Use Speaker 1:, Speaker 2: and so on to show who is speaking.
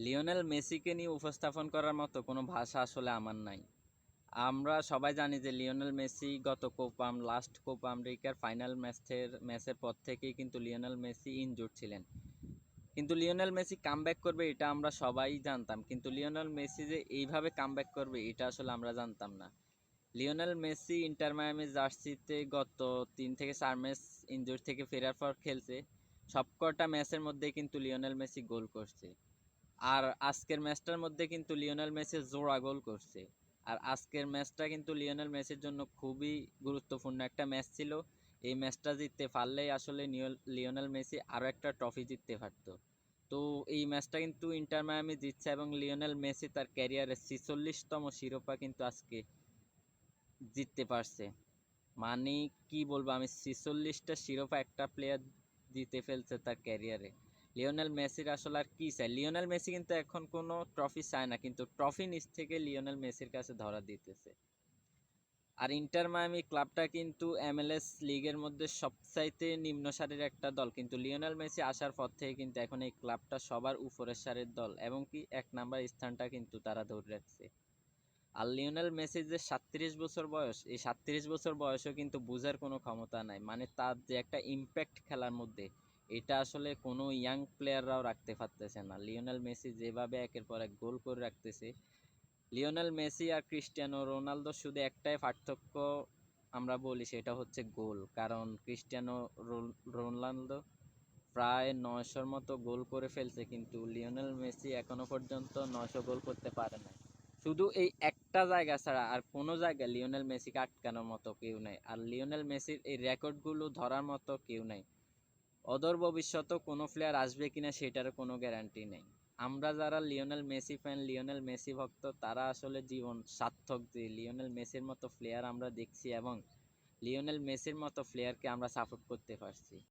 Speaker 1: Lionel মেসিকে নিয়ে উপস্থাপন করার মতো কোনো ভাষা আসলে আমার নাই। আমরা সবাই জানি যে লিওনেল মেসি গত লাস্ট কোপা আমেরিকার ফাইনাল ম্যাচের পর থেকেই কিন্তু লিওনেল মেসি ইনজুর্ড ছিলেন। কিন্তু লিওনেল মেসি কামব্যাক করবে এটা আমরা সবাই জানতাম, কিন্তু লিওনেল মেসি যে এইভাবে কামব্যাক করবে এটা আসলে আমরা জানতাম না। লিওনেল মেসি ইন্টার মায়ামি জার্সিতে গত 3 থেকে 4 ম্যাচ ইনজুরি থেকে ফেরার পর খেলছে। সবকটা ম্যাচের মধ্যে কিন্তু লিওনেল মেসি গোল করছে। আর আজকের ম্যাচটার মধ্যে কিন্তু লিওনেল মেসি জোড়া গোল করছে। আর আজকের ম্যাচটা কিন্তু লিওনেল মেসির জন্য খুবই গুরুত্বপূর্ণ একটা ম্যাচ ছিল। এই ম্যাচটা জিততে পারলেই আসলে লিওনেল মেসি আরও একটা ট্রফি জিততে পারত। তো এই ম্যাচটা কিন্তু ইন্টার মায়ামি জিতছে এবং লিওনেল মেসি তার ক্যারিয়ারের 46তম শিরোপা কিন্তু আজকে জিততে পারছে। মানে কি বলবো আমি, 46টা শিরোপা একটা প্লেয়ার জিতে ফেলছে তার ক্যারিয়ারে। লিওনেল মেসির আসলে আর কি চাই? লিওনেল মেসি কিন্তু এখন কোনো ট্রফি চায় না, কিন্তু ট্রফি নিচ থেকে লিওনেল মেসির কাছে ধরা দিতেছে। আর ইন্টার মায়ামি ক্লাবটা কিন্তু MLS লিগের মধ্যে সবচাইতে নিম্ন সারির একটা দল, কিন্তু লিওনেল মেসি আসার পর থেকে কিন্তু এখন এই ক্লাবটা সবার উপরের সারির দল এবং কি 1 নাম্বার স্থানটা কিন্তু তারা ধরে রাখছে। আর লিওনেল মেসির যে 37 বছর বয়স, এই 37 বছর বয়সেও কিন্তু বোঝার কোনো ক্ষমতা নাই। মানে তার যে একটা ইম্প্যাক্ট খেলার মধ্যে, এটা আসলে কোনো ইয়াং প্লেয়াররাও রাখতে পারতেছে না। লিওনেল মেসি যেভাবে একের পর এক গোল করে রাখতেছে, লিওনেল মেসি আর ক্রিস্টিয়ানো রোনালদো শুধু একটাই পার্থক্য আমরা বলি, সেটা হচ্ছে গোল। কারণ ক্রিস্টিয়ানো রোনালদো প্রায় 900-র মতো গোল করে ফেলছে, কিন্তু লিওনেল মেসি এখনো পর্যন্ত 900 গোল করতে পারে না। শুধু এই একটা জায়গা ছাড়া আর কোনো জায়গায় লিওনেল মেসিকে আটকানোর মতো কেউ নাই। আর লিওনেল মেসির এই রেকর্ডগুলো ধরার মতো কেউ নাই। অদূর ভবিষ্যতেও কোনো প্লেয়ার আসবে কিনা সেটারও কোনো গ্যারান্টি নেই। আমরা যারা Lionel Messi fan, Lionel Messi ভক্ত, তারা আসলে জীবন সার্থক যে লিওনেল মেসির মতো প্লেয়ার আমরা দেখছি এবং লিওনেল মেসির মতো প্লেয়ারকে আমরা সাপোর্ট করতে পারছি।